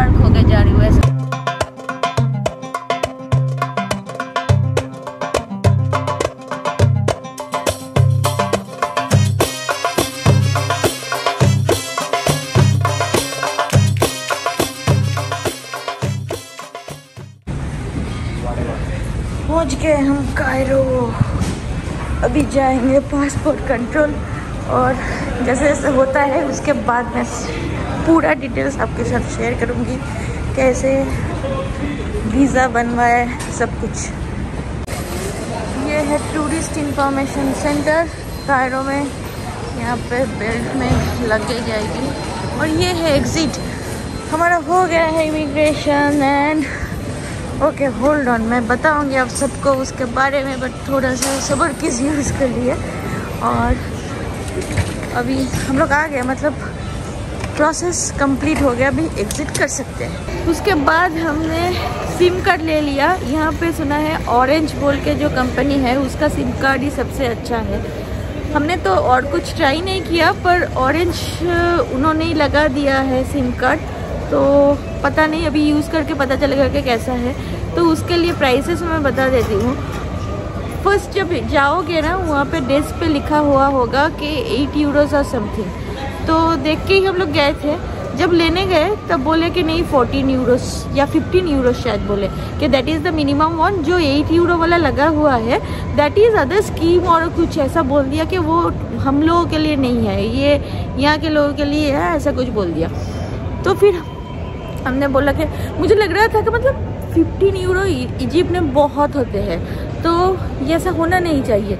गार्क होके जा रही हूँ ऐसा। पहुँच गए हम कायरो। अभी जाएंगे पासपोर्ट कंट्रोल और जैसे जैसे होता है उसके बाद मैं पूरा डिटेल्स आपके साथ शेयर करूँगी, कैसे वीज़ा बनवाया है सब कुछ। ये है टूरिस्ट इंफॉर्मेशन सेंटर कायरो में, यहाँ पे बेल्ट में लग जाएगी और ये है एग्ज़िट। हमारा हो गया है immigration and okay hold on, मैं बताऊंगी आप सबको उसके बारे में, बट थोड़ा सा सब्र कीजिए उसके लिए। और अभी हम लोग आ गए, मतलब प्रोसेस कंप्लीट हो गया, अभी एग्ज़िट कर सकते हैं। उसके बाद हमने सिम कार्ड ले लिया। यहाँ पे सुना है ऑरेंज बोल के जो कंपनी है उसका सिम कार्ड ही सबसे अच्छा है। हमने तो और कुछ ट्राई नहीं किया, पर ऑरेंज उन्होंने ही लगा दिया है सिम कार्ड, तो पता नहीं, अभी यूज़ करके पता चलेगा कि कैसा है। तो उसके लिए प्राइसेस मैं बता देती हूँ। फर्स्ट जब जाओगे ना, वहाँ पे डेस्क पे लिखा हुआ होगा कि 8 यूरोज़ और समथिंग, तो देख के ही हम लोग गए थे। जब लेने गए तब बोले कि नहीं 14 यूरोज़ या 15 यूरोज़ शायद बोले कि that is the minimum one. जो 8 यूरो वाला लगा हुआ है दैट इज़ अदर स्कीम, और कुछ ऐसा बोल दिया कि वो हम लोगों के लिए नहीं है, ये यहाँ के लोगों के लिए है, ऐसा कुछ बोल दिया। तो फिर हमने बोला कि मुझे लग रहा था कि मतलब 15 यूरो इजिप्ट में बहुत होते हैं, तो ये ऐसा होना नहीं चाहिए।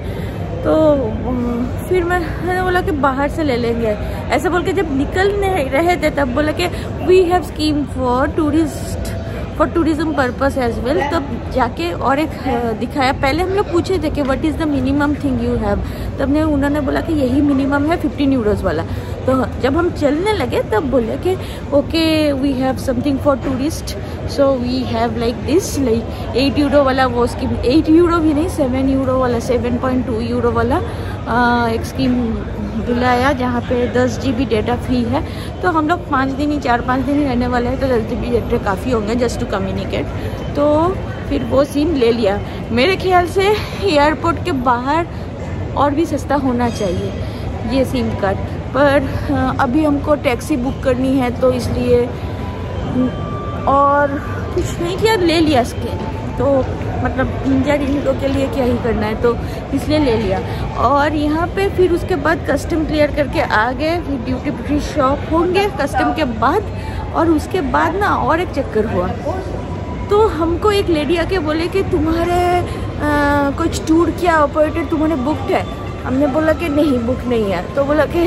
तो फिर मैंने बोला कि बाहर से ले लेंगे, ऐसा बोल के जब निकलने रहे थे तब बोला कि we have scheme for tourism purpose as well. तब जाके और एक दिखाया। पहले हम लोग पूछे थे कि what is the minimum thing you have, तब उन्होंने बोला कि यही मिनिमम है 15 यूरोज़ वाला। तो जब हम चलने लगे तब बोले कि okay we have something for tourist, so we have like this, like 8 euro वाला वो स्कीम, 8 यूरो भी नहीं 7 यूरो वाला, 7.2 यूरो वाला एक स्कीम दिलाया, जहाँ पे 10 GB डेटा फ्री है। तो हम लोग 4-5 दिन ही रहने वाले हैं, तो 10 GB डेटा काफ़ी होंगे जस्ट टू कम्युनिकेट। तो फिर वो सिम ले लिया। मेरे ख्याल से एयरपोर्ट के बाहर और भी सस्ता होना चाहिए ये सिम कार्ड, पर अभी हमको टैक्सी बुक करनी है तो इसलिए और कुछ नहीं किया, ले लिया इसके। तो मतलब 3-4 दिनों के लिए क्या ही करना है, तो इसलिए ले लिया। और यहाँ पे फिर उसके बाद कस्टम क्लियर करके आ गए, फिर ड्यूटी फ्री शॉप होंगे कस्टम के बाद। और उसके बाद ना और एक चक्कर हुआ, तो हमको एक लेडी आके बोले कि तुम्हारे कुछ टूर क्या ऑपरेटर तुम्हारे बुकड है। हमने बोला कि नहीं बुक नहीं है। तो बोला कि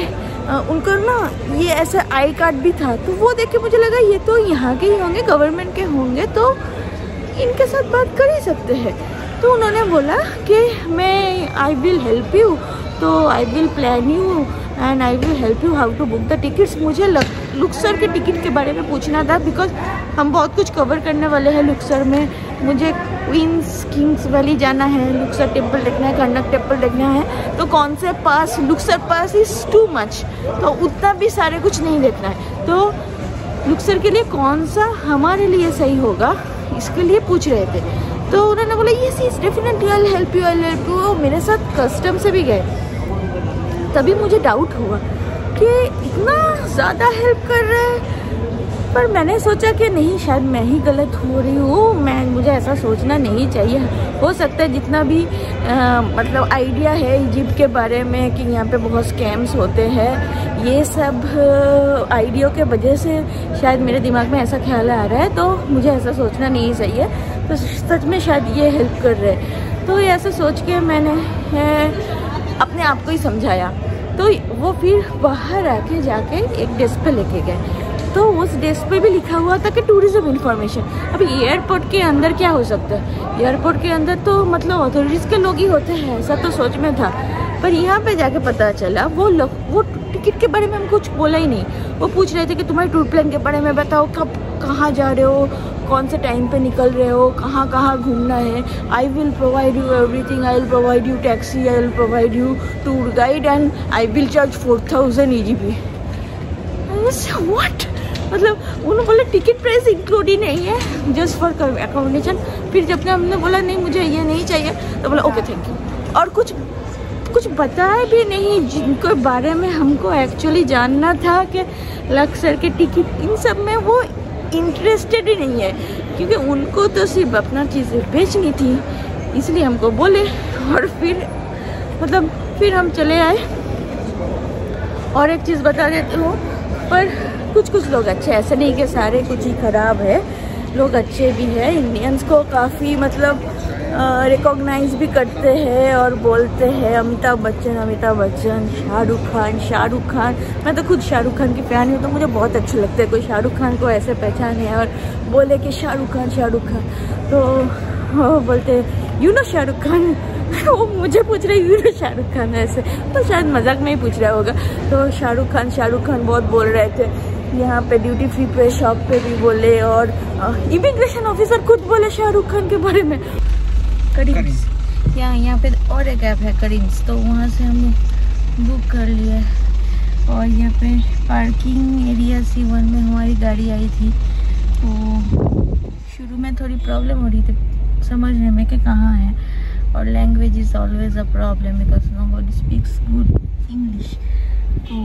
उनको ना ये ऐसा आई कार्ड भी था, तो वो देख के मुझे लगा ये तो यहाँ के ही होंगे, गवर्नमेंट के होंगे, तो इनके साथ बात कर ही सकते हैं। तो उन्होंने बोला कि मैं आई विल हेल्प यू, तो I will plan you and I will help you how to book the tickets. मुझे लुक्सर के टिकट के बारे में पूछना था, बिकॉज हम बहुत कुछ कवर करने वाले हैं लुक्सर में। मुझे क्वींस किंग्स वैली जाना है, लुक्सर टेम्पल देखना है, कर्नक टेम्पल देखना है, तो कौन से पास, लुक्सर पास इज़ टू मच, तो उतना भी सारे कुछ नहीं देखना है। तो लुक्सर के लिए कौन सा हमारे लिए सही होगा, इसके लिए पूछ रहे थे। तो उन्होंने बोला yes yes definitely I help you. मेरे साथ कस्टम से भी गए, तभी मुझे डाउट हुआ कि इतना ज़्यादा हेल्प कर रहे हैं। पर मैंने सोचा कि नहीं, शायद मैं ही गलत हो रही हूँ, मुझे ऐसा सोचना नहीं चाहिए। हो सकता है जितना भी मतलब आइडिया है इजिप्ट के बारे में कि यहाँ पे बहुत स्कैम्स होते हैं, ये सब आइडिया के वजह से शायद मेरे दिमाग में ऐसा ख्याल आ रहा है, तो मुझे ऐसा सोचना नहीं चाहिए। तो सच में शायद ये हेल्प कर रहे हैं। तो ऐसा सोच के मैंने अपने आप को ही समझाया। तो वो फिर बाहर आके जाके एक डेस्क पे लेके गए, तो उस डेस्क पे भी लिखा हुआ था कि टूरिज्म इन्फॉर्मेशन। अभी एयरपोर्ट के अंदर क्या हो सकता है, एयरपोर्ट के अंदर तो मतलब अथॉरिटीज़ के लोग ही होते हैं, ऐसा तो सोच में था। पर यहाँ पे जाके पता चला वो टिकट के बारे में हम कुछ बोला ही नहीं। वो पूछ रहे थे कि तुम्हारे टूर प्लान के बारे में बताओ, कब कहाँ जा रहे हो, कौन से टाइम पे निकल रहे हो, कहाँ कहाँ घूमना है। I will provide you everything, I will provide you taxi, I will provide you tour guide and I will charge 4000 EGP। What, मतलब उन्होंने बोला टिकट प्राइस इंक्लूड ही नहीं है, जस्ट फॉर अकोमोडेशन। फिर जब हमने बोला नहीं मुझे ये नहीं चाहिए, तो बोला ओके थैंक यू। और कुछ बताया भी नहीं, जिनको बारे में हमको एक्चुअली जानना था कि लक्सर के टिकट इन सब में वो इंटरेस्टेड ही नहीं है, क्योंकि उनको तो सिर्फ अपना चीज़ें बेचनी थी, इसलिए हमको बोले। और फिर हम चले आए। और एक चीज़ बता देती हूँ, पर कुछ लोग अच्छे, ऐसे नहीं कि सारे कुछ ही ख़राब है, लोग अच्छे भी हैं। इंडियंस को काफ़ी मतलब रिकॉग्नाइज भी करते हैं और बोलते हैं अमिताभ बच्चन, शाहरुख खान। मैं तो खुद शाहरुख खान की फ़ैन हूँ, तो मुझे बहुत अच्छे लगते हैं कोई शाहरुख खान को ऐसे पहचाने और बोले कि शाहरुख खान। तो वो बोलते यू नो शाहरुख खान। वो मुझे पूछ रहे यू नो शाहरुख खान, ऐसे तो शायद मजाक में ही पूछ रहा होगा। तो शाहरुख खान बहुत बोल रहे थे यहाँ पे, ड्यूटी फ्री पे शॉप पे भी बोले, और इमिग्रेशन ऑफिसर खुद बोले शाहरुख खान के बारे में। करीम्स यहाँ पे और एक ऐप है करीम्स, तो वहाँ से हमने बुक कर लिया है। और यहाँ पे पार्किंग एरिया C1 में हमारी गाड़ी आई थी, तो शुरू में थोड़ी प्रॉब्लम हो रही थी समझने में कि कहाँ है, और language is always a problem because nobody speaks good English. तो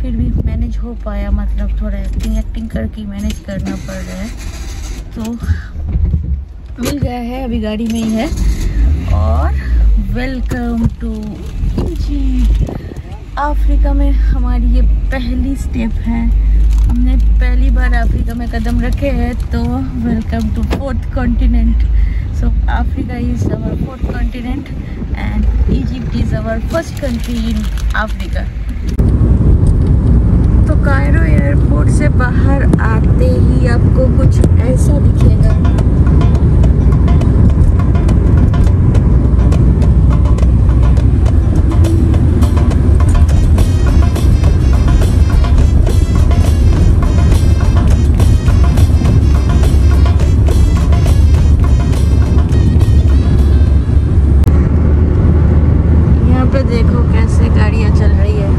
फिर भी मैनेज हो पाया, मतलब थोड़ा एक्टिंग करके मैनेज करना पड़ रहा है। तो मिल गया है, अभी गाड़ी में ही है। और वेलकम टू इजिप्ट। अफ्रीका में हमारी ये पहली स्टेप है, हमने पहली बार अफ्रीका में कदम रखे हैं, तो welcome to 4th continent. So Africa is our 4th continent and Egypt is our first country in Africa. तो कायरो एयरपोर्ट से बाहर आते ही आपको कुछ ऐसा दिखेगा। देखो कैसे गाड़ियाँ चल रही है,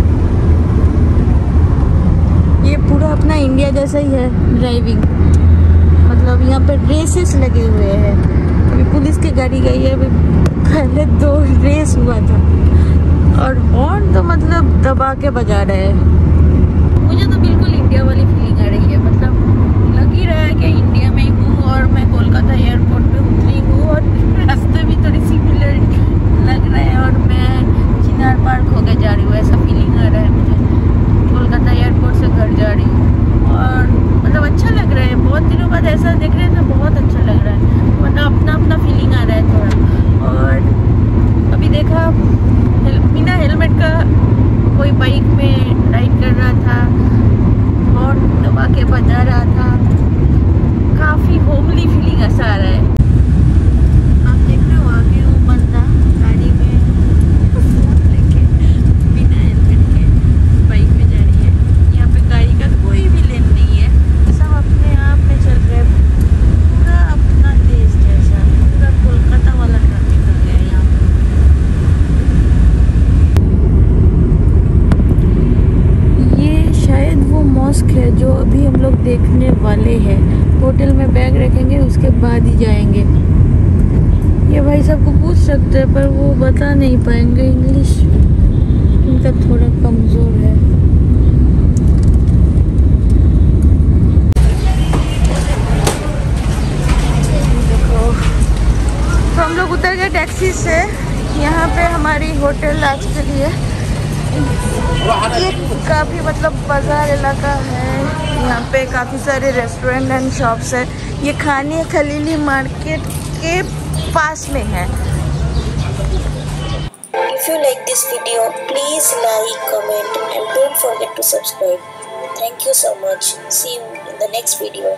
ये पूरा अपना इंडिया जैसा ही है ड्राइविंग, मतलब यहाँ पे रेसेस लगे हुए हैं। अभी पुलिस की गाड़ी गई है, अभी पहले 2 रेस हुआ था, और हॉर्न तो मतलब दबा के बजा रहे हैं। मुझे तो बिल्कुल इंडिया वाली फीलिंग आ रही है, मतलब लग ही रहा है कि इंडिया में ही हूँ और मैं कोलकाता एयरपोर्ट पे उतरी हूँ, और रास्ते भी थोड़ी सिमिलर लग रहे हैं, और मैं चिनार पार्क होकर जा रही हूँ, ऐसा फीलिंग आ रहा है मुझे। कोलकाता एयरपोर्ट से घर जा रही हूँ, और मतलब अच्छा लग रहा है, बहुत दिनों बाद ऐसा देख रहे हैं तो बहुत अच्छा लग रहा है, मतलब अपना फीलिंग आ रहा है थोड़ा। और अभी देखा बिना हेलमेट का कोई बाइक में राइड कर रहा था और दबा के बजा रहा था, काफ़ी होमली फीलिंग ऐसा आ रहा है। आप देख रहे हो आगे वो बंदा गाड़ी में लेके बिना हेलमेट के बाइक में जा रही है। यहाँ पे गाड़ी का कोई भी लेन नहीं है, सब अपने आप में चल रहे हैं, पूरा अपना देश जैसा, पूरा कोलकाता वाला ट्रैफिक आ गया है यहाँ पे। ये शायद वो मॉस्क है जो अभी हम लोग देखने वाले हैं। होटल में बैग रखेंगे उसके बाद ही जाएंगे। ये भाई सबको पूछ सकते हैं पर वो बता नहीं पाएंगे, इंग्लिश इनका थोड़ा कमज़ोर है। देखो तो हम लोग उतर गए टैक्सी से, यहाँ पे हमारी होटल आज के लिए। ये काफ़ी मतलब बाज़ार इलाका है, यहाँ पे काफ़ी सारे रेस्टोरेंट एंड शॉप्स है। ये खाने खलीली मार्केट के पास में है। If you like this video, please like, comment and don't forget to subscribe. Thank you so much. See you in the next video.